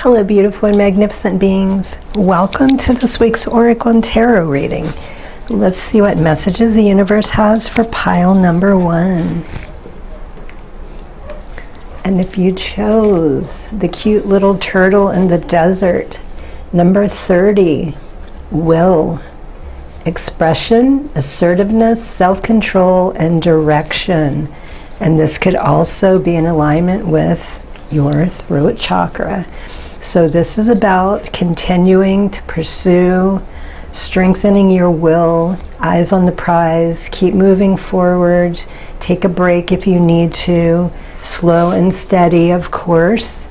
Hello, beautiful and magnificent beings. Welcome to this week's Oracle and Tarot reading. Let's see what messages the universe has for pile number 1. And if you chose the cute little turtle in the desert, number 30, will, expression, assertiveness, self-control, and direction. And this could also be in alignment with your throat chakra. So this is about continuing to pursue, strengthening your will, eyes on the prize, keep moving forward, take a break if you need to, slow and steady, of course,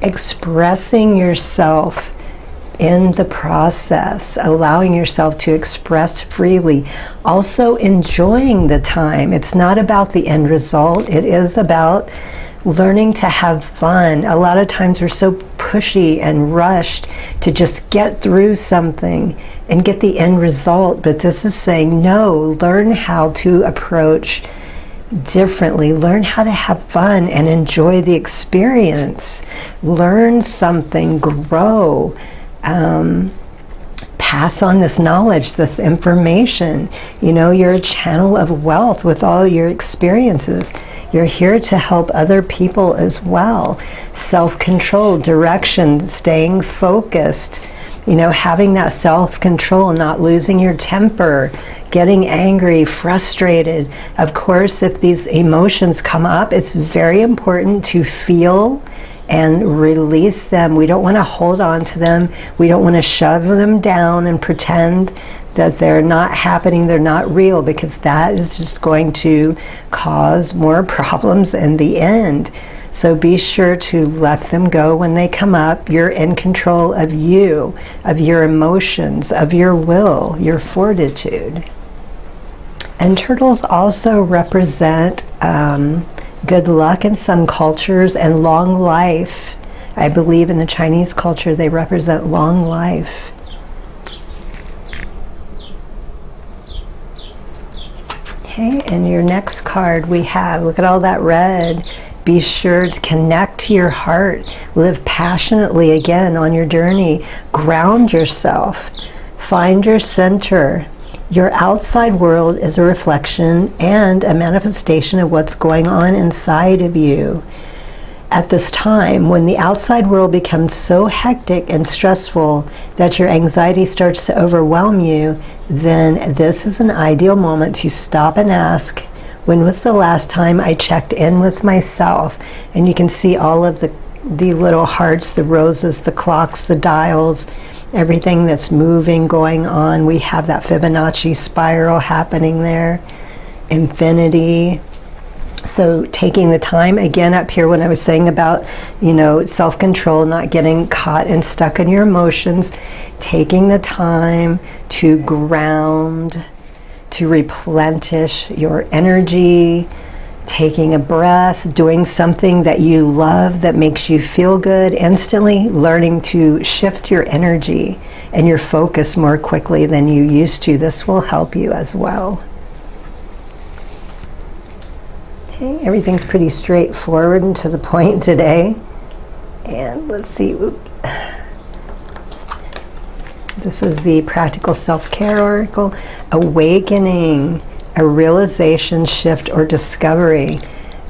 expressing yourself in the process, allowing yourself to express freely, also enjoying the time. It's not about the end result, it is about learning to have fun. A lot of times we're so pushy and rushed to just get through something and get the end result, but this is saying no, learn how to approach differently, learn how to have fun and enjoy the experience, learn something, grow, pass on this knowledge, this information. You know, you're a channel of wealth with all your experiences. You're here to help other people as well. Self-control, direction, staying focused, you know, having that self-control, not losing your temper, getting angry, frustrated. Of course, if these emotions come up, it's very important to feel and release them. We don't want to hold on to them. We don't want to shove them down and pretend that they're not happening, they're not real, because that is just going to cause more problems in the end. So be sure to let them go when they come up. You're in control of you, of your emotions, of your will, your fortitude. And turtles also represent good luck in some cultures and long life. I believe in the Chinese culture they represent long life. Okay, and your next card we have, look at all that red. Be sure to connect to your heart. Live passionately again on your journey. Ground yourself. Find your center. Your outside world is a reflection and a manifestation of what's going on inside of you. At this time, when the outside world becomes so hectic and stressful that your anxiety starts to overwhelm you, then this is an ideal moment to stop and ask, when was the last time I checked in with myself? And you can see all of the little hearts, the roses, the clocks, the dials, everything that's moving, going on. We have that Fibonacci spiral happening there, infinity. So taking the time, again up here when I was saying about, you know, self-control, not getting caught and stuck in your emotions, taking the time to ground, to replenish your energy, taking a breath, doing something that you love that makes you feel good, instantly learning to shift your energy and your focus more quickly than you used to. This will help you as well. Okay, everything's pretty straightforward and to the point today. And let's see. This is the Practical Self-Care Oracle. Awakening, a realization, shift, or discovery.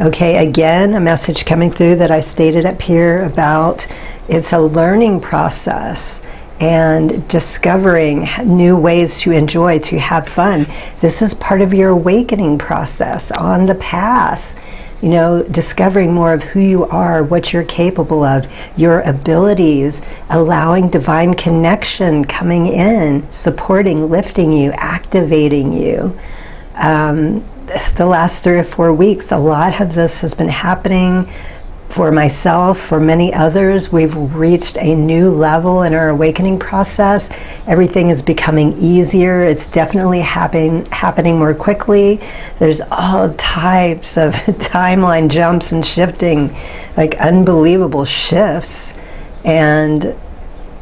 Okay, again, a message coming through that I stated up here about it's a learning process and discovering new ways to enjoy, to have fun. This is part of your awakening process on the path. You know, discovering more of who you are, what you're capable of, your abilities, allowing divine connection coming in, supporting, lifting you, activating you. The last 3 or 4 weeks, a lot of this has been happening for myself, for many others. We've reached a new level in our awakening process. Everything is becoming easier. It's definitely happening more quickly. There's all types of timeline jumps and shifting, like unbelievable shifts. And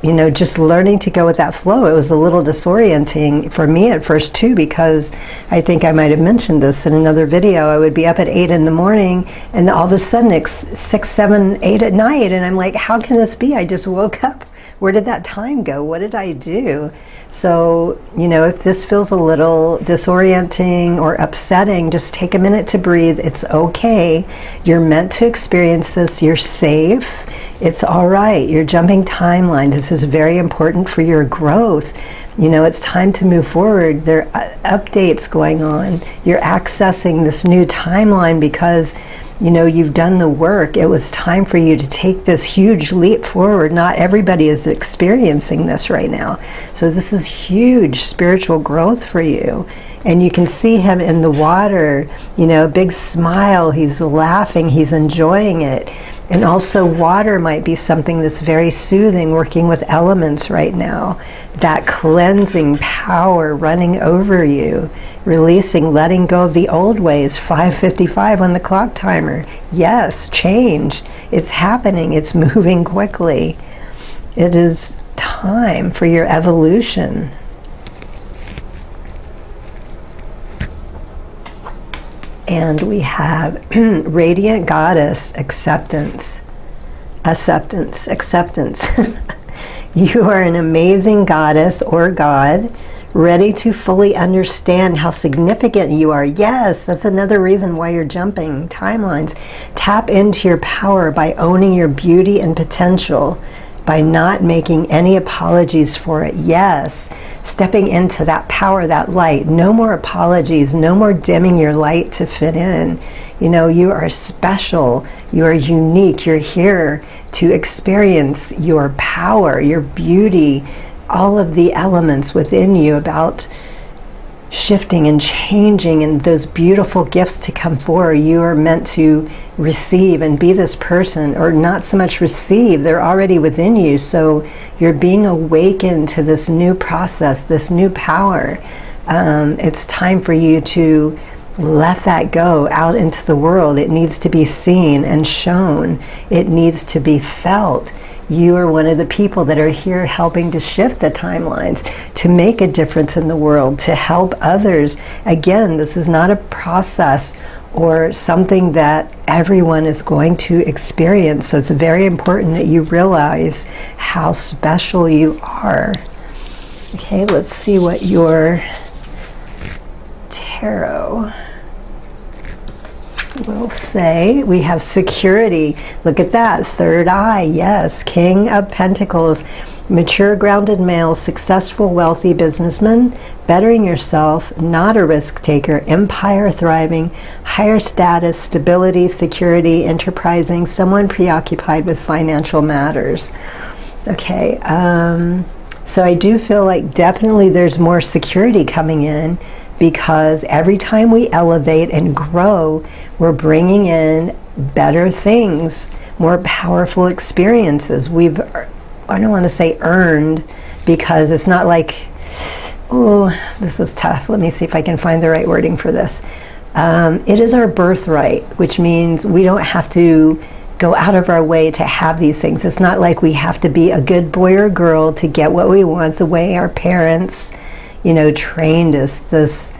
you know, just learning to go with that flow. It was a little disorienting for me at first too, because I think I might have mentioned this in another video. I would be up at 8 in the morning and all of a sudden it's 6, 7, 8 at night, and I'm like, how can this be? I just woke up. Where did that time go? What did I do? So, you know, if this feels a little disorienting or upsetting, just take a minute to breathe. It's okay. You're meant to experience this. You're safe. It's all right. You're jumping timeline. This is very important for your growth. You know, it's time to move forward. There are updates going on. You're accessing this new timeline because, you know, you've done the work. It was time for you to take this huge leap forward. Not everybody is experiencing this right now. So this is huge spiritual growth for you. And you can see him in the water, you know, a big smile. He's laughing. He's enjoying it. And also water might be something that's very soothing, working with elements right now. That cleansing power running over you, releasing, letting go of the old ways. 5:55 on the clock timer. Yes, change. It's happening. It's moving quickly. It is time for your evolution. And we have Radiant Goddess, acceptance. Acceptance, acceptance. You are an amazing goddess or god, ready to fully understand how significant you are. Yes, that's another reason why you're jumping timelines. Tap into your power by owning your beauty and potential, by not making any apologies for it. Yes, stepping into that power, that light. No more apologies, no more dimming your light to fit in. You know, you are special, you are unique, you're here to experience your power, your beauty, all of the elements within you about shifting and changing, and those beautiful gifts to come forward. You are meant to receive and be this person, or not so much receive, they're already within you. So you're being awakened to this new process, this new power. It's time for you to let that go out into the world. It needs to be seen and shown. It needs to be felt. You are one of the people that are here helping to shift the timelines, to make a difference in the world, to help others. Again, this is not a process or something that everyone is going to experience. So it's very important that you realize how special you are. Okay, let's see what your tarot will say. We have security. Look at that, third eye. Yes, King of Pentacles, mature, grounded male, successful, wealthy businessman, bettering yourself, not a risk taker, empire thriving, higher status, stability, security, enterprising, someone preoccupied with financial matters. Okay, so I do feel like definitely there's more security coming in, because every time we elevate and grow, we're bringing in better things, more powerful experiences. We've, I don't want to say earned, because it's not like, oh, this is tough. Let me see if I can find the right wording for this. It is our birthright, which means we don't have to go out of our way to have these things. It's not like we have to be a good boy or girl to get what we want, the way our parents, you know, trained us, this,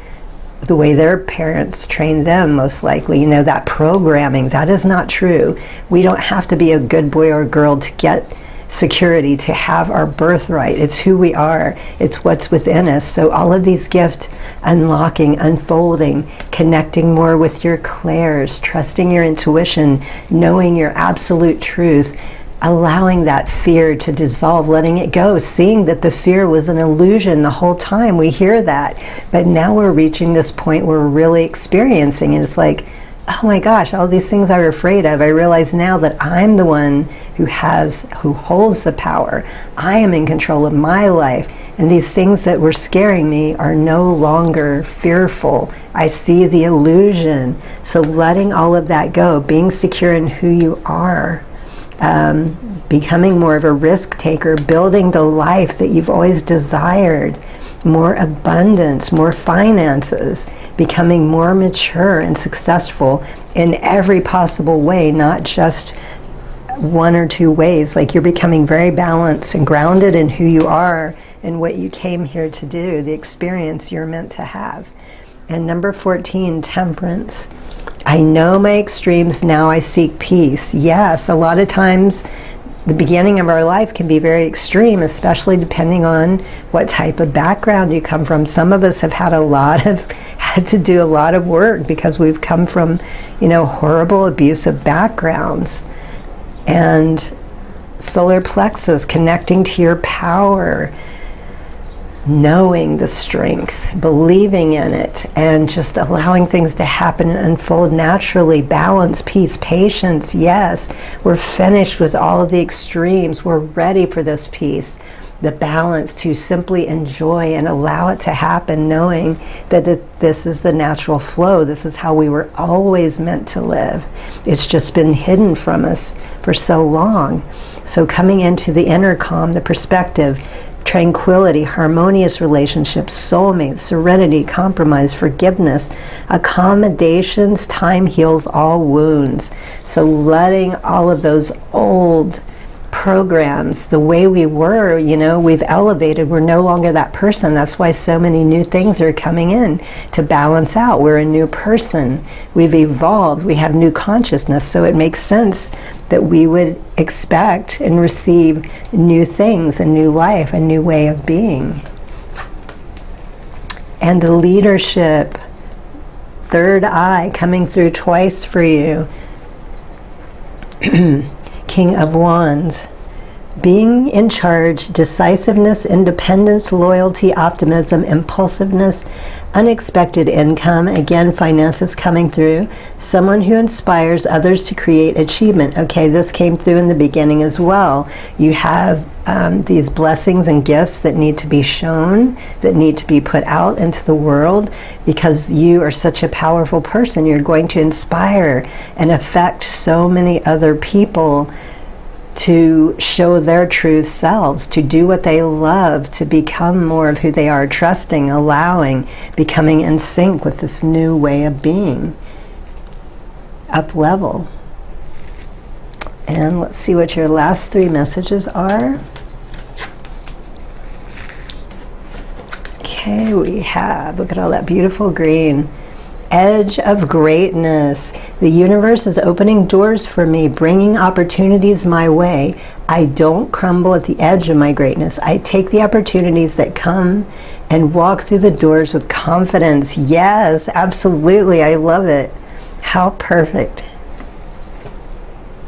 the way their parents trained them, most likely, you know, that programming. That is not true. We don't have to be a good boy or girl to get security, to have our birthright. It's who we are. It's what's within us. So all of these gifts, unlocking, unfolding, connecting more with your clairs, trusting your intuition, knowing your absolute truth, allowing that fear to dissolve, letting it go, seeing that the fear was an illusion the whole time. We hear that, but now we're reaching this point where we're really experiencing, and it's like, oh my gosh, all these things I were afraid of, I realize now that I'm the one who holds the power. I am in control of my life, and these things that were scaring me are no longer fearful. I see the illusion. So letting all of that go, being secure in who you are, becoming more of a risk taker, building the life that you've always desired, more abundance, more finances, becoming more mature and successful in every possible way, not just one or two ways. Like you're becoming very balanced and grounded in who you are and what you came here to do, the experience you're meant to have. And number 14, temperance. I know my extremes, now I seek peace. Yes, a lot of times the beginning of our life can be very extreme, especially depending on what type of background you come from. Some of us have had to do a lot of work because we've come from, horrible abusive backgrounds. And solar plexus, connecting to your power, knowing the strength, believing in it, and just allowing things to happen and unfold naturally. Balance, peace, patience. Yes, we're finished with all of the extremes. We're ready for this peace, the balance to simply enjoy and allow it to happen, knowing that this is the natural flow. This is how we were always meant to live. It's just been hidden from us for so long. So coming into the inner calm, the perspective, tranquility, harmonious relationships, soulmates, serenity, compromise, forgiveness, accommodations, time heals all wounds. So letting all of those old programs, the way we were, we've elevated. We're no longer that person. That's why so many new things are coming in to balance out. We're a new person. We've evolved. We have new consciousness. So it makes sense that we would expect and receive new things, a new life, a new way of being. And the leadership, third eye coming through twice for you. King of Wands. Being in charge, decisiveness, independence, loyalty, optimism, impulsiveness, unexpected income, again, finances coming through, someone who inspires others to create achievement. Okay, this came through in the beginning as well. You have these blessings and gifts that need to be shown, that need to be put out into the world, because you are such a powerful person. You're going to inspire and affect so many other people to show their true selves, to do what they love, to become more of who they are, trusting, allowing, becoming in sync with this new way of being. Up level. And let's see what your last three messages are. Okay, we have, look at all that beautiful green. Edge of greatness. The universe is opening doors for me, bringing opportunities my way. I don't crumble at the edge of my greatness. I take the opportunities that come and walk through the doors with confidence. Yes, absolutely. I love it. How perfect.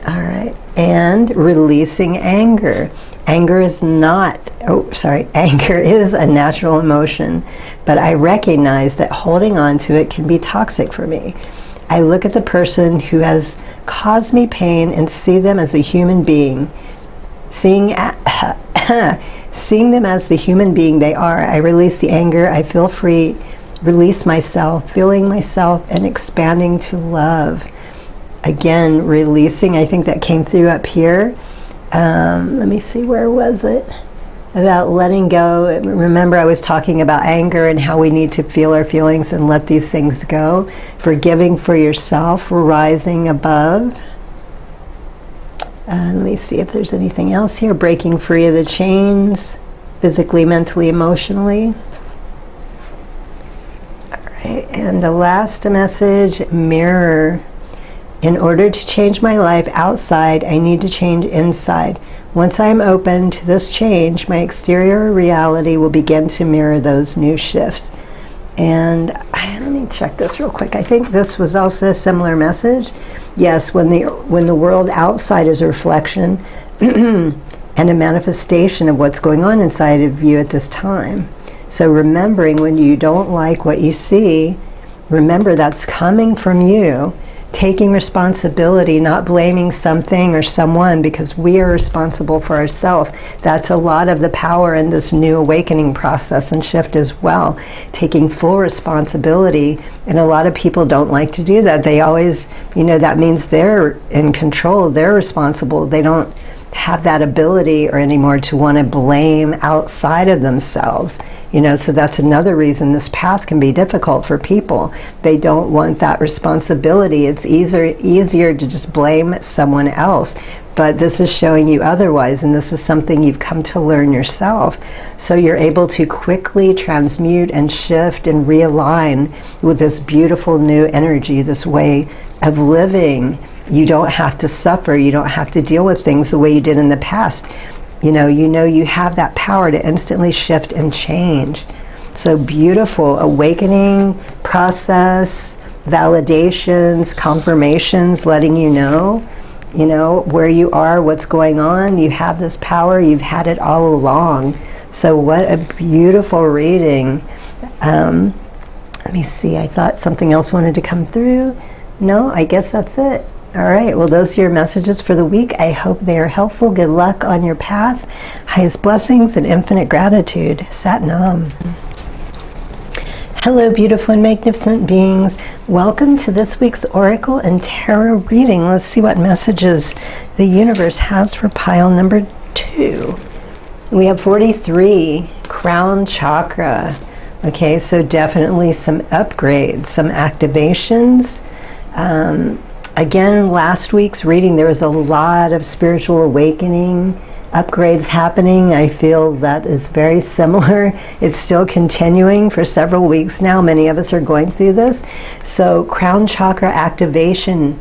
All right. And releasing anger. Anger is anger is a natural emotion, but I recognize that holding on to it can be toxic for me. I look at the person who has caused me pain and see them as a human being. Seeing them as the human being they are, I release the anger, I feel free, release myself, feeling myself and expanding to love. Again, releasing, I think that came through up here. Let me see, where was it? About letting go. Remember, I was talking about anger and how we need to feel our feelings and let these things go. Forgiving for yourself, rising above. Let me see if there's anything else here. Breaking free of the chains, physically, mentally, emotionally. All right, and the last message, mirror. In order to change my life outside, I need to change inside. Once I am open to this change, my exterior reality will begin to mirror those new shifts. And let me check this real quick. I think this was also a similar message. Yes, when the world outside is a reflection and a manifestation of what's going on inside of you at this time. So remembering when you don't like what you see, remember that's coming from you. Taking responsibility, not blaming something or someone, because we are responsible for ourselves. That's a lot of the power in this new awakening process and shift as well. Taking full responsibility, and a lot of people don't like to do that. They always, that means they're in control, they're responsible. They don't have that ability or anymore to want to blame outside of themselves. So that's another reason this path can be difficult for people. They don't want that responsibility. It's easier to just blame someone else. but this is showing you otherwise, and this is something you've come to learn yourself. So you're able to quickly transmute and shift and realign with this beautiful new energy, this way of living. You don't have to suffer. You don't have to deal with things the way you did in the past. You know you have that power to instantly shift and change. So beautiful awakening process, validations, confirmations, letting you know where you are, what's going on. You have this power. You've had it all along. So what a beautiful reading. Let me see. I thought something else wanted to come through. No, I guess that's it. All right, well, those are your messages for the week. I hope they are helpful. Good luck on your path. Highest blessings and infinite gratitude. Sat Nam. Hello, beautiful and magnificent beings. Welcome to this week's Oracle and Tarot reading. Let's see what messages the universe has for pile number 2. We have 43, Crown Chakra. Okay, so definitely some upgrades, some activations. Again, last week's reading, there was a lot of spiritual awakening, upgrades happening. I feel that is very similar. It's still continuing for several weeks now. Many of us are going through this. So crown chakra activation,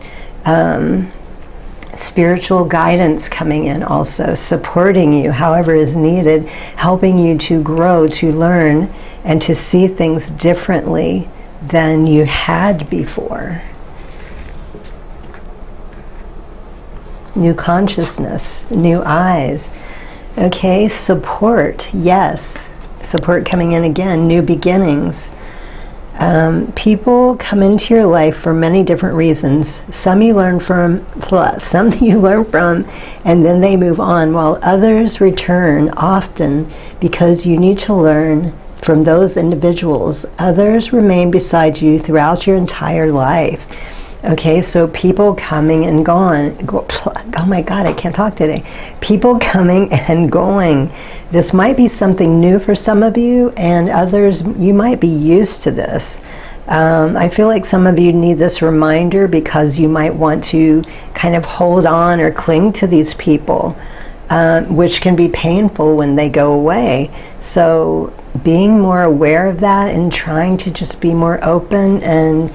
spiritual guidance coming in also, supporting you however is needed, helping you to grow, to learn, and to see things differently than you had before. New consciousness, new eyes. Okay, support, yes. Support coming in again, new beginnings. People come into your life for many different reasons. Some you learn from, and then they move on, while others return often because you need to learn from those individuals. Others remain beside you throughout your entire life. Okay, so people coming and gone. Oh my God, I can't talk today. People coming and going. This might be something new for some of you, and others, you might be used to this. I feel like some of you need this reminder because you might want to kind of hold on or cling to these people, which can be painful when they go away. So being more aware of that and trying to just be more open and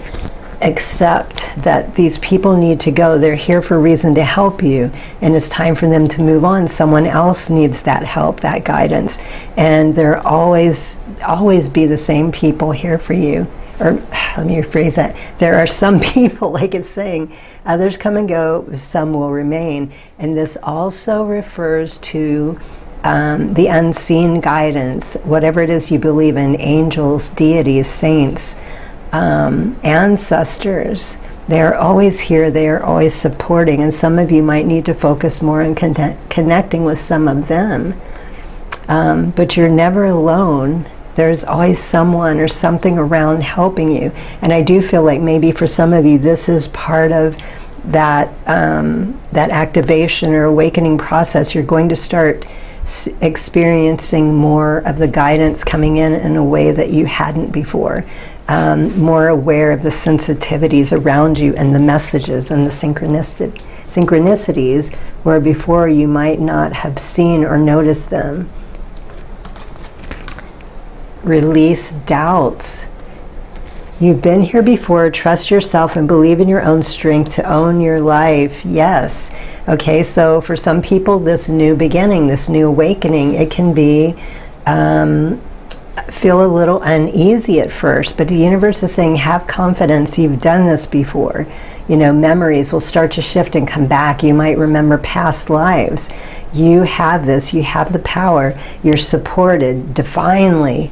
accept that these people need to go. They're here for a reason to help you, and it's time for them to move on. Someone else needs that help, that guidance, and there always be the same people here for you. Or let me rephrase that. There are some people, like it's saying, others come and go, some will remain. And this also refers to the unseen guidance, whatever it is you believe in, angels, deities, saints, ancestors. They are always here, they are always supporting, and some of you might need to focus more on connecting with some of them. But you're never alone. There's always someone or something around helping you. And I do feel like maybe for some of you this is part of that, that activation or awakening process. You're going to start experiencing more of the guidance coming in a way that you hadn't before. More aware of the sensitivities around you and the messages and the synchronicities where before you might not have seen or noticed them. Release doubts. You've been here before. Trust yourself and believe in your own strength to own your life. Yes. Okay, so for some people, this new beginning, this new awakening, it can be feel a little uneasy at first, but the universe is saying, have confidence. You've done this before. You know, memories will start to shift and come back. You might remember past lives. You have this. You have the power. You're supported divinely,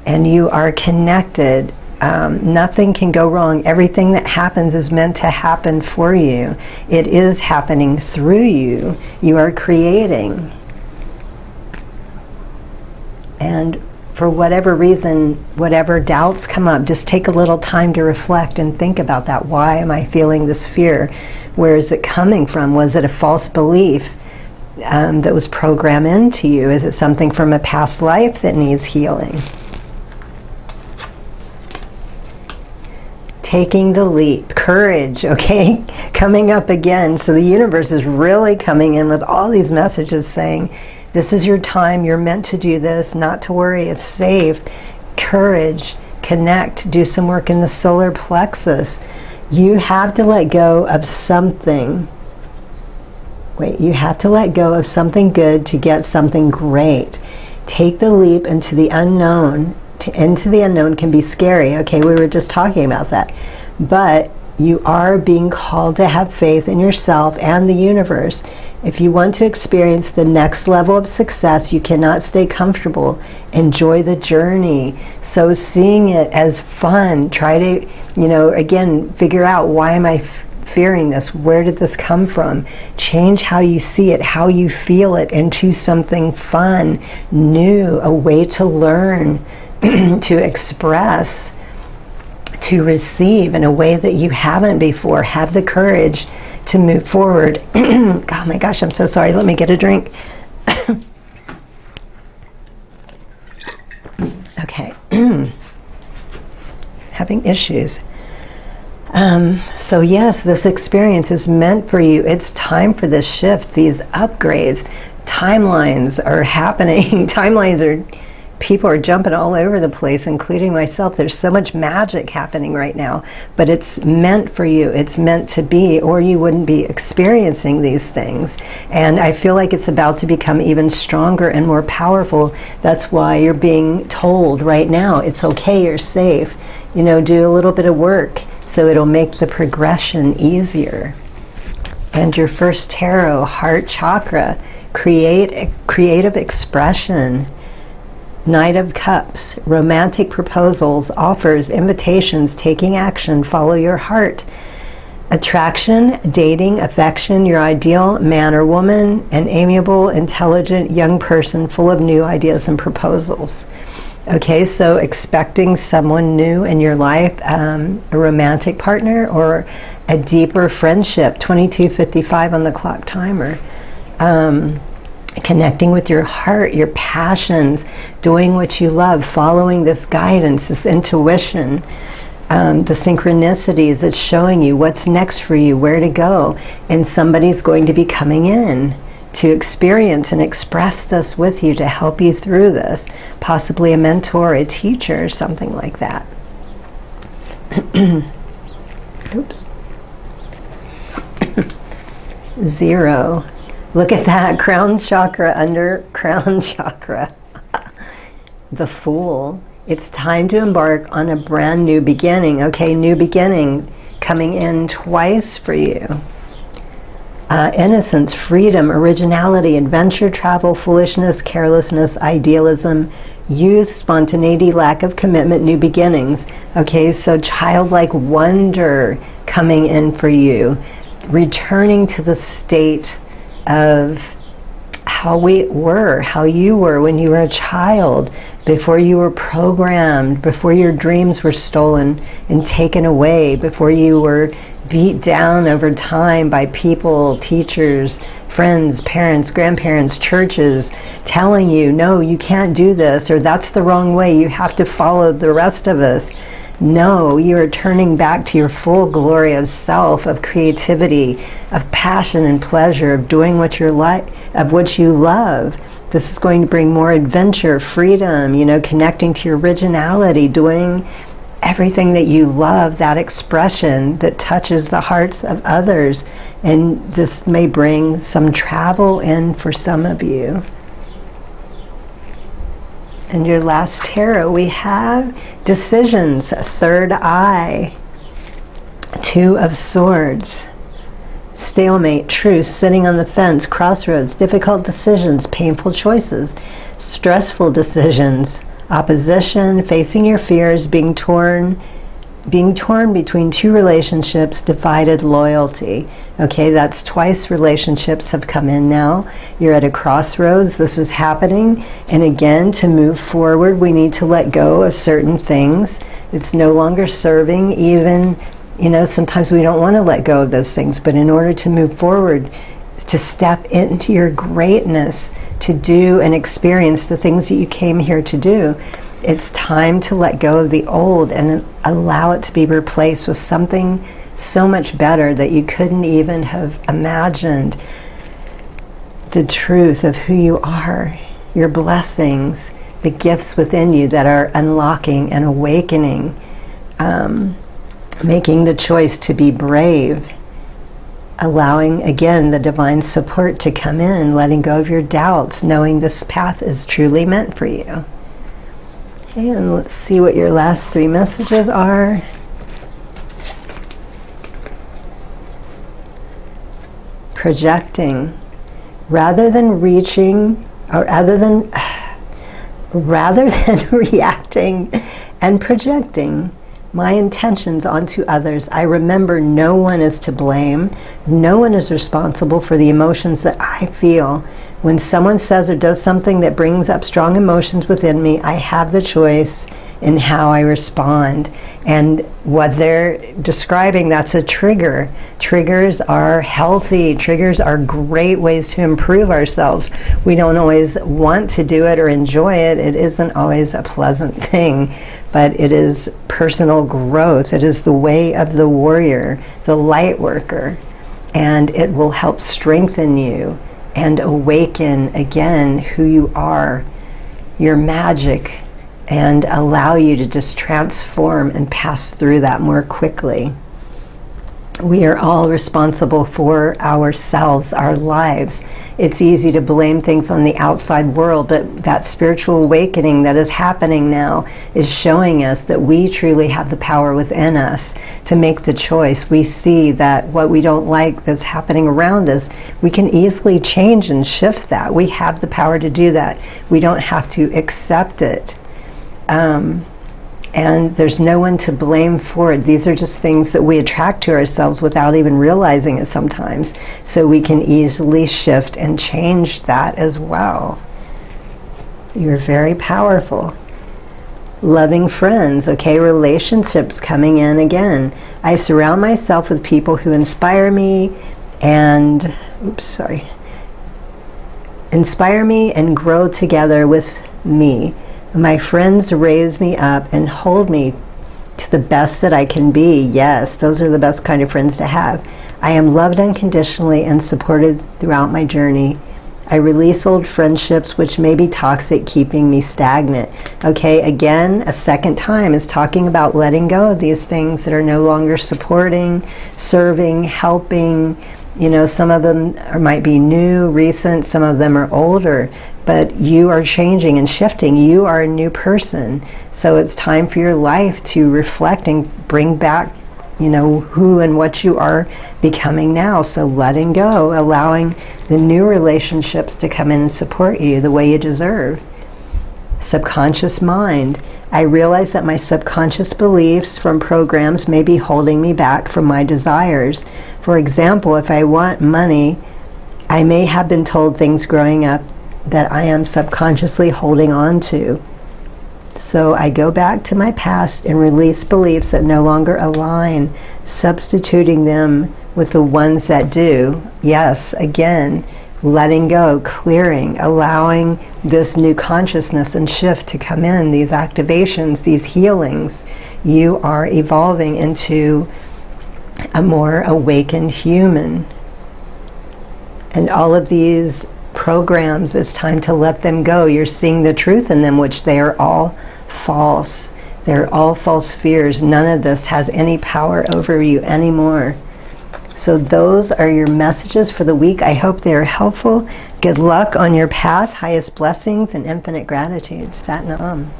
and you are connected. Nothing can go wrong. Everything that happens is meant to happen for you. It is happening through you. You are creating. And for whatever reason, whatever doubts come up, just take a little time to reflect and think about that. Why am I feeling this fear? Where is it coming from? Was it a false belief that was programmed into you? Is it something from a past life that needs healing? taking the leap, courage, okay, coming up again. So the universe is really coming in with all these messages saying, this is your time, you're meant to do this, not to worry, it's safe. Courage, connect, do some work in the solar plexus. You have to let go of something. You have to let go of something good to get something great. Take the leap into the unknown. Into the unknown can be scary. Okay, we were just talking about that. But you are being called to have faith in yourself and the universe. If you want to experience the next level of success, you cannot stay comfortable. Enjoy the journey. So seeing it as fun, try to, again, figure out, why am I fearing this? Where did this come from? Change how you see it, how you feel it, into something fun, new, a way to learn, to express, to receive in a way that you haven't before. Have the courage to move forward. Oh my gosh, I'm so sorry. Let me get a drink. Okay. Having issues. So yes, this experience is meant for you. It's time for this shift, these upgrades. Timelines are happening. People are jumping all over the place, including myself. There's so much magic happening right now, but it's meant for you. It's meant to be, or you wouldn't be experiencing these things. And I feel like it's about to become even stronger and more powerful. That's why you're being told right now, it's okay, you're safe. Do a little bit of work so it'll make the progression easier. And your first tarot, heart chakra, creative expression. Knight of Cups, romantic proposals, offers, invitations, taking action, follow your heart. Attraction, dating, affection, your ideal man or woman, an amiable, intelligent young person full of new ideas and proposals. Okay, so expecting someone new in your life, a romantic partner or a deeper friendship, 22:55 on the clock timer. Connecting with your heart, your passions, doing what you love, following this guidance, this intuition, the synchronicities that's showing you what's next for you, where to go. And somebody's going to be coming in to experience and express this with you, to help you through this. Possibly a mentor, a teacher, something like that. Oops. 0. Look at that, crown chakra under crown chakra. The Fool. It's time to embark on a brand new beginning. Okay, new beginning coming in twice for you. Innocence, freedom, originality, adventure, travel, foolishness, carelessness, idealism, youth, spontaneity, lack of commitment, new beginnings. Okay, so childlike wonder coming in for you. Returning to the state of how you were when you were a child, before you were programmed, before your dreams were stolen and taken away, before you were beat down over time by people, teachers, friends, parents, grandparents, churches, telling you, no, you can't do this, or that's the wrong way, you have to follow the rest of us. No, you are turning back to your full glory of self, of creativity, of passion and pleasure, of doing what you love. This is going to bring more adventure, freedom, connecting to your originality, doing everything that you love, that expression that touches the hearts of others. And this may bring some travel in for some of you. And your last tarot, we have decisions, third eye, 2 of Swords, stalemate, truth, sitting on the fence, crossroads, difficult decisions, painful choices, stressful decisions, opposition, facing your fears, being torn between 2 relationships, divided loyalty. Okay, that's twice relationships have come in now. You're at a crossroads. This is happening. And again, to move forward, we need to let go of certain things. It's no longer serving. Even, sometimes we don't want to let go of those things. But in order to move forward, to step into your greatness, to do and experience the things that you came here to do, It's time to let go of the old and allow it to be replaced with something so much better that you couldn't even have imagined. The truth of who you are, your blessings, the gifts within you that are unlocking and awakening, making the choice to be brave, allowing again the divine support to come in, letting go of your doubts, knowing this path is truly meant for you. Okay, and let's see what your last 3 messages are. Projecting. Rather than reaching, or rather than reacting and projecting my intentions onto others, I remember no one is to blame. No one is responsible for the emotions that I feel. When someone says or does something that brings up strong emotions within me, I have the choice in how I respond. And what they're describing, that's a trigger. Triggers are healthy. Triggers are great ways to improve ourselves. We don't always want to do it or enjoy it. It isn't always a pleasant thing, but it is personal growth. It is the way of the warrior, the light worker, and it will help strengthen you and awaken again who you are, your magic, and allow you to just transform and pass through that more quickly. We are all responsible for ourselves, our lives. It's easy to blame things on the outside world, but that spiritual awakening that is happening now is showing us that we truly have the power within us to make the choice. We see that what we don't like that's happening around us, we can easily change and shift that. We have the power to do that. We don't have to accept it. And there's no one to blame for it. These are just things that we attract to ourselves without even realizing it sometimes. So we can easily shift and change that as well. You're very powerful. Loving friends, okay, relationships coming in again. I surround myself with people who inspire me and, inspire me and grow together with me. My friends raise me up and hold me to the best that I can be. Yes, those are the best kind of friends to have. I am loved unconditionally and supported throughout my journey. I release old friendships which may be toxic, keeping me stagnant. Okay, again, a second time is talking about letting go of these things that are no longer supporting, serving, helping. You know, some of them might be new, recent, some of them are older, but you are changing and shifting. You are a new person. So it's time for your life to reflect and bring back, you know, who and what you are becoming now. So letting go, allowing the new relationships to come in and support you the way you deserve. Subconscious mind. I realize that my subconscious beliefs from programs may be holding me back from my desires. For example, if I want money, I may have been told things growing up that I am subconsciously holding on to. So I go back to my past and release beliefs that no longer align, substituting them with the ones that do. Yes, again, letting go, clearing, allowing this new consciousness and shift to come in, these activations, these healings. You are evolving into a more awakened human. And all of these programs, it's time to let them go. You're seeing the truth in them, which they are all false. They're all false fears. None of this has any power over you anymore. So those are your messages for the week. I hope they are helpful. Good luck on your path. Highest blessings and infinite gratitude. Sat Nam.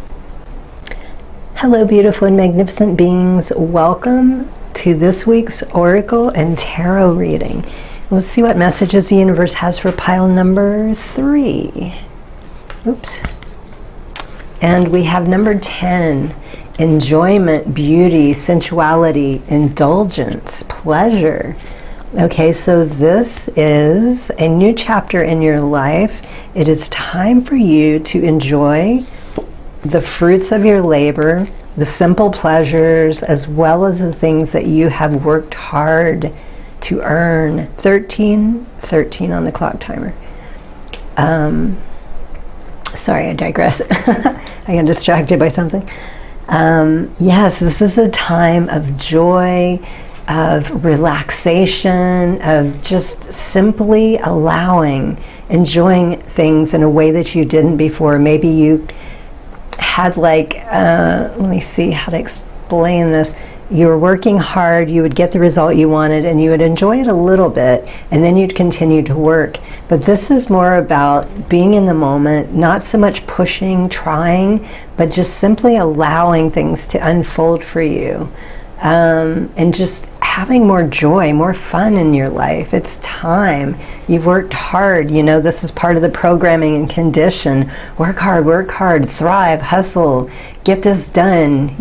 Hello, beautiful and magnificent beings. Welcome to this week's Oracle and Tarot reading. Let's see what messages the universe has for pile number 3. Oops. And we have number 10. Enjoyment, beauty, sensuality, indulgence, pleasure. Okay, so this is a new chapter in your life. It is time for you to enjoy the fruits of your labor, the simple pleasures, as well as the things that you have worked hard to earn. 13 on the clock timer. Sorry, I digress. I got distracted by something. Yes, this is a time of joy, of relaxation, of just simply enjoying things in a way that you didn't before. Maybe you had let me see how to explain this. You were working hard, you would get the result you wanted, and you would enjoy it a little bit, and then you'd continue to work. But this is more about being in the moment, not so much pushing, trying, but just simply allowing things to unfold for you. And just having more joy, more fun in your life. It's time. You've worked hard. This is part of the programming and condition. Work hard, thrive, hustle, get this done.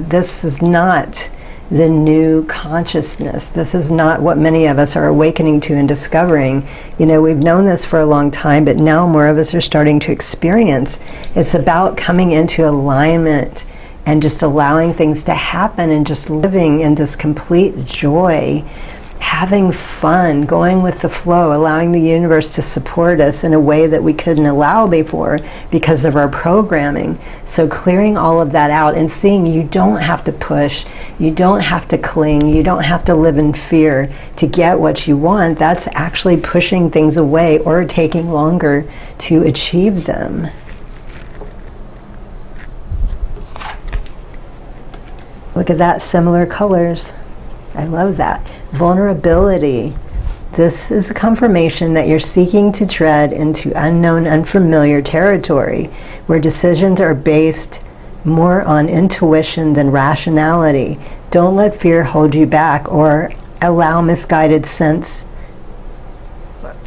This is not the new consciousness. This is not what many of us are awakening to and discovering. We've known this for a long time, but now more of us are starting to experience. It's about coming into alignment and just allowing things to happen and just living in this complete joy, having fun, going with the flow, allowing the universe to support us in a way that we couldn't allow before because of our programming. So clearing all of that out and seeing you don't have to push, you don't have to cling, you don't have to live in fear to get what you want. That's actually pushing things away or taking longer to achieve them. Look at that, similar colors. I love that. Vulnerability. This is a confirmation that you're seeking to tread into unknown, unfamiliar territory where decisions are based more on intuition than rationality. Don't let fear hold you back or allow misguided sense.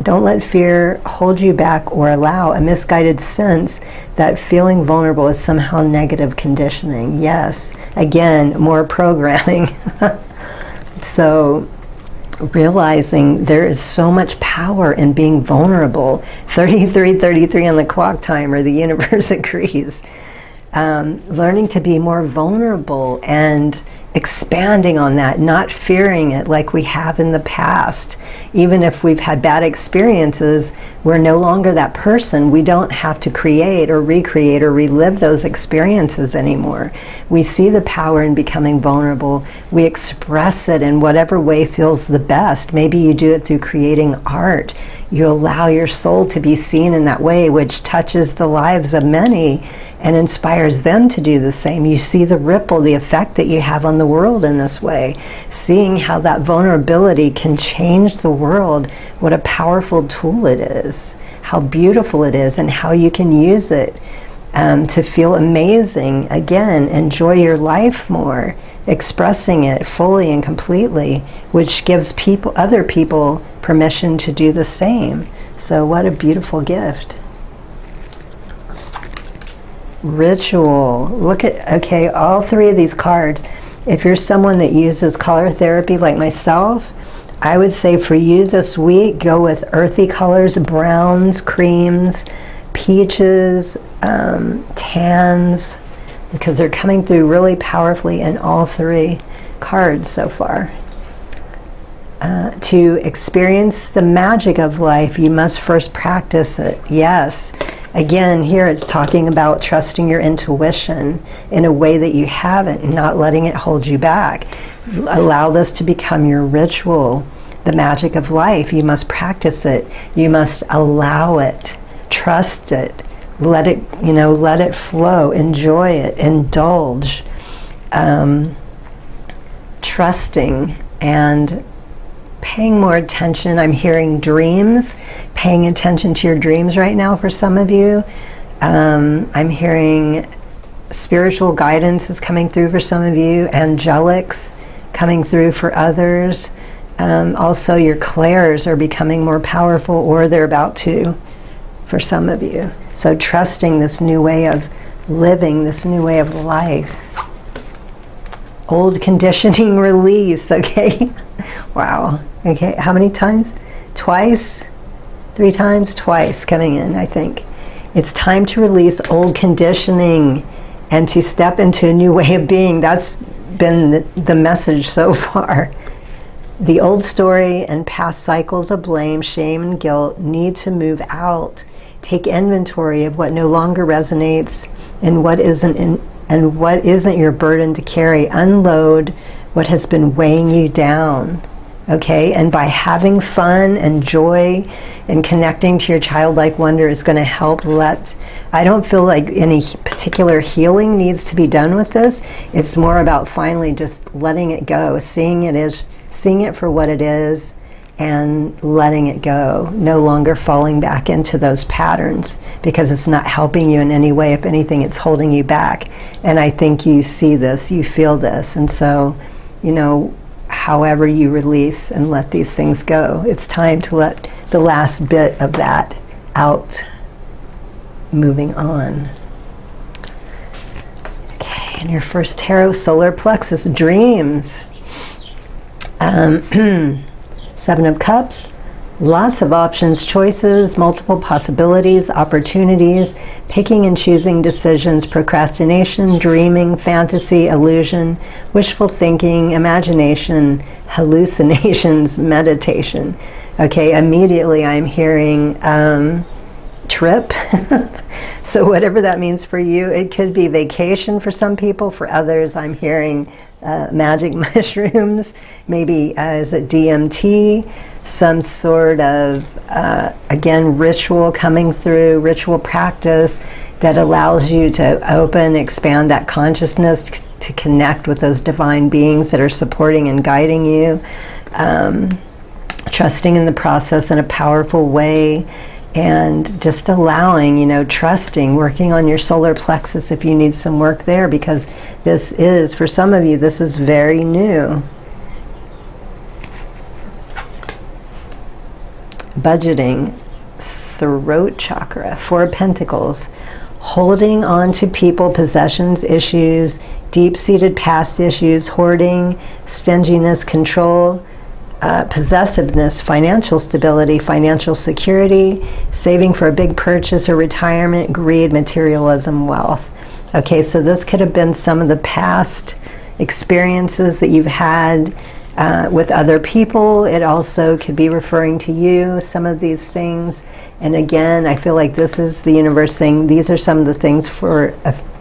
Don't let fear hold you back or allow a misguided sense that feeling vulnerable is somehow negative conditioning. Yes, again, more programming. So realizing there is so much power in being vulnerable. 33:33 on the clock timer, the universe agrees. Learning to be more vulnerable and expanding on that, not fearing it like we have in the past. Even if we've had bad experiences, we're no longer that person. We don't have to create or recreate or relive those experiences anymore. We see the power in becoming vulnerable. We express it in whatever way feels the best. Maybe you do it through creating art. You allow your soul to be seen in that way, which touches the lives of many and inspires them to do the same. You see the ripple, the effect that you have on the world in this way. Seeing how that vulnerability can change the world, what a powerful tool it is, how beautiful it is, and how you can use it to feel amazing. Again, enjoy your life more, expressing it fully and completely, which gives other people permission to do the same. So what a beautiful gift. Ritual. Look at, okay, all three of these cards. If you're someone that uses color therapy like myself, I would say for you this week, go with earthy colors, browns, creams, peaches, tans, because they're coming through really powerfully in all three cards so far. To experience the magic of life, you must first practice it. Yes. Again, here it's talking about trusting your intuition in a way that you haven't, and not letting it hold you back. Allow this to become your ritual, the magic of life. You must practice it. You must allow it, trust it, let it flow, enjoy it, indulge, trusting and paying more attention. I'm hearing dreams, paying attention to your dreams right now for some of you. I'm hearing spiritual guidance is coming through for some of you, angelics coming through for others. Also your clairs are becoming more powerful, or they're about to for some of you. So trusting this new way of living, this new way of life. Old conditioning release, okay? Wow. Okay, how many times? Twice? 3 times? Twice coming in, I think. It's time to release old conditioning and to step into a new way of being. That's been the message so far. The old story and past cycles of blame, shame, and guilt need to move out. Take inventory of what no longer resonates and what isn't your burden to carry. Unload what has been weighing you down. Okay, and by having fun and joy and connecting to your childlike wonder is going to help I don't feel like any particular healing needs to be done with this. It's more about finally just letting it go, seeing it for what it is, and letting it go, no longer falling back into those patterns because it's not helping you in any way. If anything, it's holding you back. And I think you see this, you feel this, and so, however you release and let these things go, it's time to let the last bit of that out. Moving on. Okay, and your first tarot, solar plexus, dreams. 7 of Cups, lots of options, choices, multiple possibilities, opportunities, picking and choosing decisions, procrastination, dreaming, fantasy, illusion, wishful thinking, imagination, hallucinations, meditation. Okay, immediately I'm hearing trip. So whatever that means for you, it could be vacation for some people. For others, I'm hearing magic mushrooms, maybe is it DMT, some sort of, again, ritual coming through, ritual practice that allows you to open, expand that consciousness to connect with those divine beings that are supporting and guiding you, trusting in the process in a powerful way, and just allowing, trusting, working on your solar plexus if you need some work there, because this is, for some of you, this is very new. Budgeting, throat chakra, 4 of Pentacles, holding on to people, possessions, issues, deep-seated past issues, hoarding, stinginess, control, possessiveness, financial stability, financial security, saving for a big purchase or retirement, greed, materialism, wealth. Okay, so this could have been some of the past experiences that you've had with other people. It also could be referring to you, some of these things. And again, I feel like this is the universe saying these are some of the things for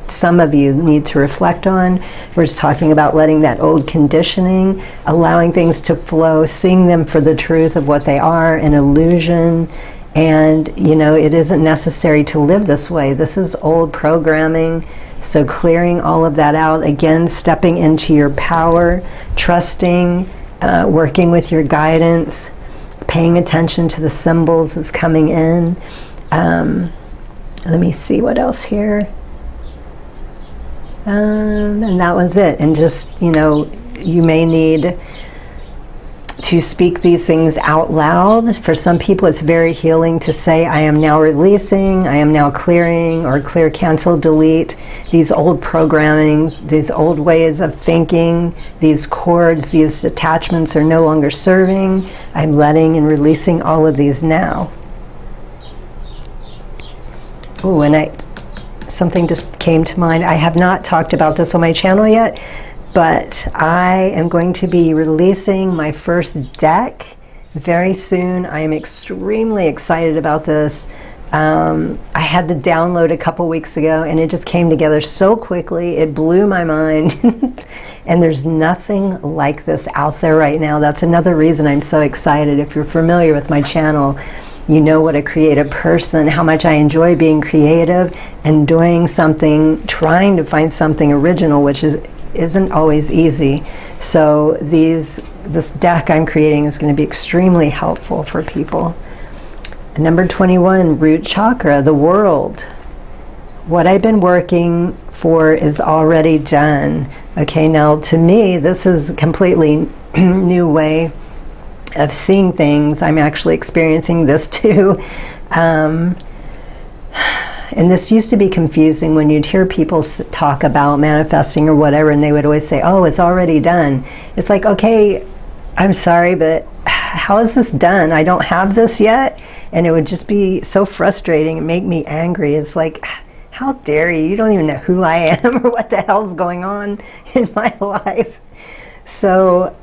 some of you need to reflect on. We're just talking about letting that old conditioning, allowing things to flow, seeing them for the truth of what they are, an illusion. And, it isn't necessary to live this way. This is old programming. So clearing all of that out, again, stepping into your power, trusting, working with your guidance, paying attention to the symbols that's coming in. Let me see what else here. And that was it. And just, you may need to speak these things out loud. For some people, it's very healing to say, I am now releasing, I am now clearing, or clear, cancel, delete these old programmings, these old ways of thinking, these cords, these attachments are no longer serving. I'm letting and releasing all of these now. Oh, and something just came to mind. I have not talked about this on my channel yet, but I am going to be releasing my first deck very soon. I am extremely excited about this. I had the download a couple weeks ago and it just came together so quickly. It blew my mind. And there's nothing like this out there right now. That's another reason I'm so excited. If you're familiar with my channel, you know what a creative person, how much I enjoy being creative and doing something, trying to find something original, which isn't always easy. So this deck I'm creating is going to be extremely helpful for people. Number 21, root chakra, the world. What I've been working for is already done. Okay, now to me, this is a completely new way of seeing things. I'm actually experiencing this too. And this used to be confusing when you'd hear people talk about manifesting or whatever, and they would always say, oh, it's already done. It's like, okay, I'm sorry, but how is this done? I don't have this yet. And it would just be so frustrating and make me angry. It's like, how dare you? You don't even know who I am or what the hell's going on in my life. So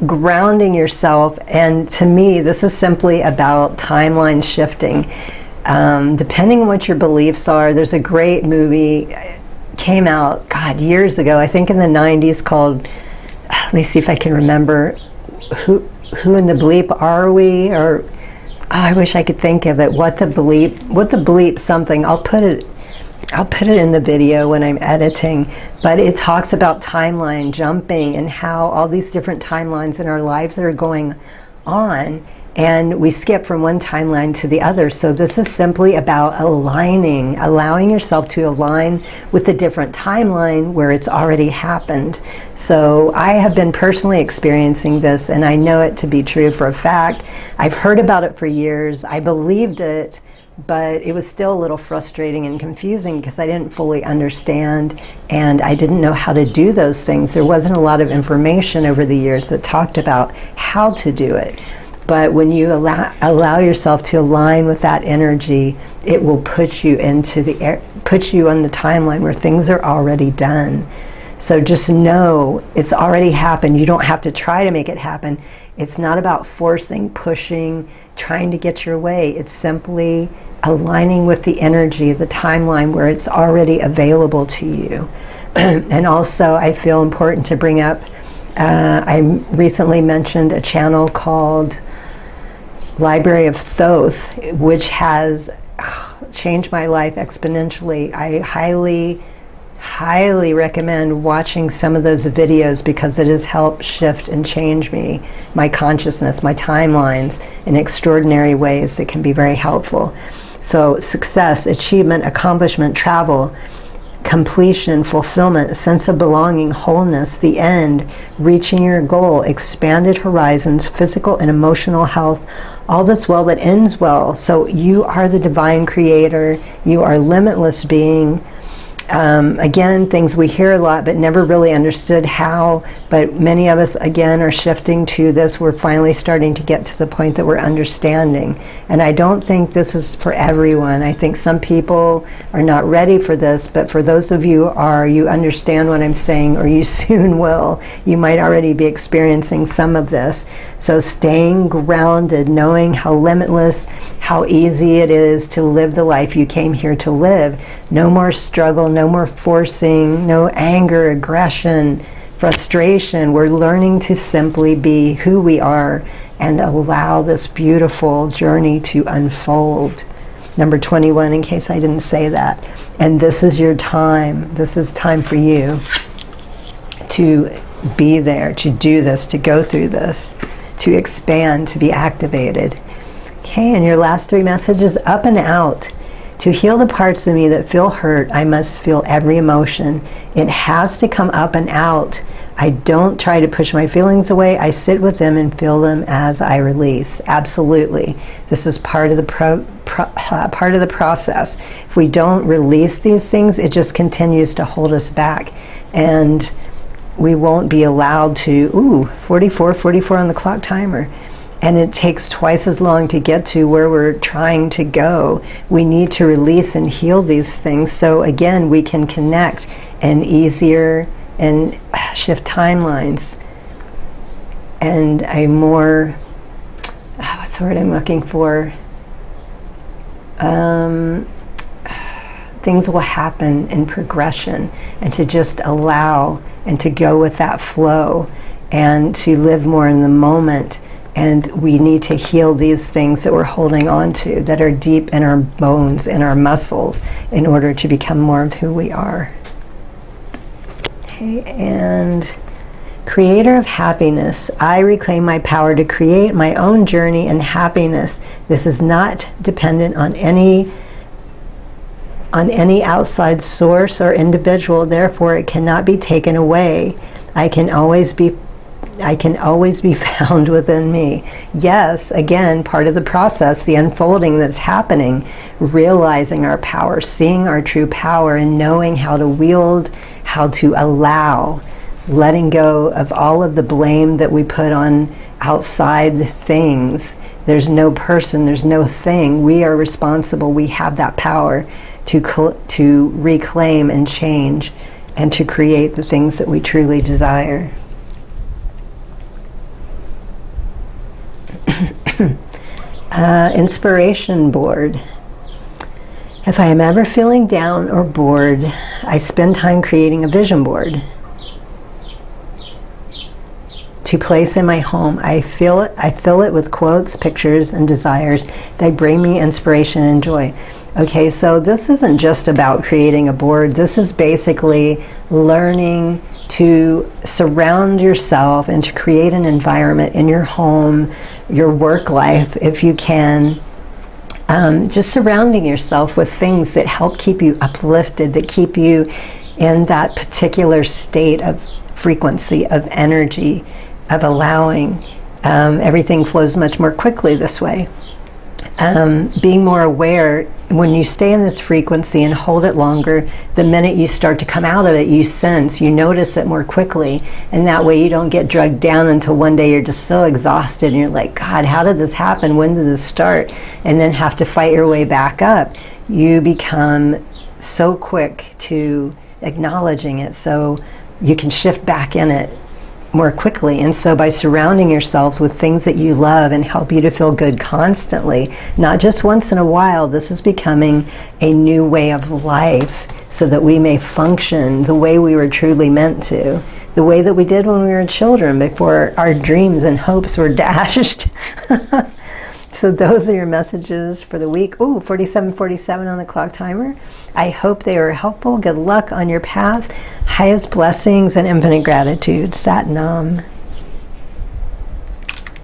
grounding yourself, and to me, this is simply about timeline shifting. depending on what your beliefs are. There's a great movie, came out, God, years ago, I think in the 90s, called, let me see if I can remember, Who in the Bleep Are We? Or, oh, I wish I could think of it. What the bleep something. I'll put it in the video when I'm editing, but it talks about timeline jumping and how all these different timelines in our lives are going on, and we skip from one timeline to the other. So this is simply about allowing yourself to align with the different timeline where it's already happened. So I have been personally experiencing this, and I know it to be true for a fact. I've heard about it for years. I believed it, but it was still a little frustrating and confusing because I didn't fully understand, and I didn't know how to do those things. There wasn't a lot of information over the years that talked about how to do it. But when you allow yourself to align with that energy, it will put you on the timeline where things are already done. So just know it's already happened. You don't have to try to make it happen. It's not about forcing, pushing, trying to get your way. It's simply aligning with the energy, the timeline where it's already available to you. And also, I feel important to bring up, I recently mentioned a channel called Library of Thoth, which has changed my life exponentially. I highly recommend watching some of those videos because it has helped shift and change my consciousness, my timelines in extraordinary ways that can be very helpful. So success, achievement, accomplishment, travel, completion, fulfillment, a sense of belonging, wholeness, the end, reaching your goal, expanded horizons, physical and emotional health, all that's well that ends well. So you are the divine creator. You are limitless being. Again, things we hear a lot but never really understood how, but many of us again are shifting to this. We're finally starting to get to the point that we're understanding, and I don't think this is for everyone. I think some people are not ready for this, but for those of you you understand what I'm saying, or you soon will. You might already be experiencing some of this. So staying grounded, knowing how limitless, how easy it is to live the life you came here to live. No more struggle, no more forcing, no anger, aggression, frustration. We're learning to simply be who we are and allow this beautiful journey to unfold. Number 21, in case I didn't say that. And this is your time. This is time for you to be there, to do this, to go through this, to expand, to be activated. Okay, and your last 3 messages, up and out. To heal the parts of me that feel hurt, I must feel every emotion. It has to come up and out. I don't try to push my feelings away. I sit with them and feel them as I release. Absolutely. This is part of the part of the process. If we don't release these things, it just continues to hold us back. And we won't be allowed to, 44 on the clock timer. And it takes twice as long to get to where we're trying to go. We need to release and heal these things so again we can connect and easier and shift timelines. And a more, what's the word I'm looking for? Things will happen in progression, and to just allow and to go with that flow and to live more in the moment. And we need to heal these things that we're holding on to, that are deep in our bones, in our muscles, in order to become more of who we are. Okay, and creator of happiness, I reclaim my power to create my own journey and happiness. This is not dependent on any outside source or individual, therefore it cannot be taken away. I can always be found within me. Yes, again, part of the process, the unfolding that's happening, realizing our power, seeing our true power, and knowing how to wield, how to allow, letting go of all of the blame that we put on outside things. There's no person, there's no thing. We are responsible. We have that power to reclaim and change and to create the things that we truly desire. Inspiration board. If I am ever feeling down or bored, I spend time creating a vision board to place in my home. I fill it with quotes, pictures, and desires that bring me inspiration and joy. Okay, so this isn't just about creating a board. This is basically learning to surround yourself and to create an environment in your home, your work life, if you can. Just surrounding yourself with things that help keep you uplifted, that keep you in that particular state of frequency, of energy, of allowing. Everything flows much more quickly this way. Being more aware, when you stay in this frequency and hold it longer, the minute you start to come out of it, you sense, you notice it more quickly, and that way you don't get drugged down until one day you're just so exhausted and you're like, God, how did this happen? When did this start? And then have to fight your way back up. You become so quick to acknowledging it, so you can shift back in it more quickly. And so by surrounding yourselves with things that you love and help you to feel good constantly, not just once in a while, this is becoming a new way of life so that we may function the way we were truly meant to, the way that we did when we were children before our dreams and hopes were dashed. So those are your messages for the week. Ooh, 47:47 on the clock timer. I hope they were helpful. Good luck on your path. Highest blessings and infinite gratitude. Sat Nam.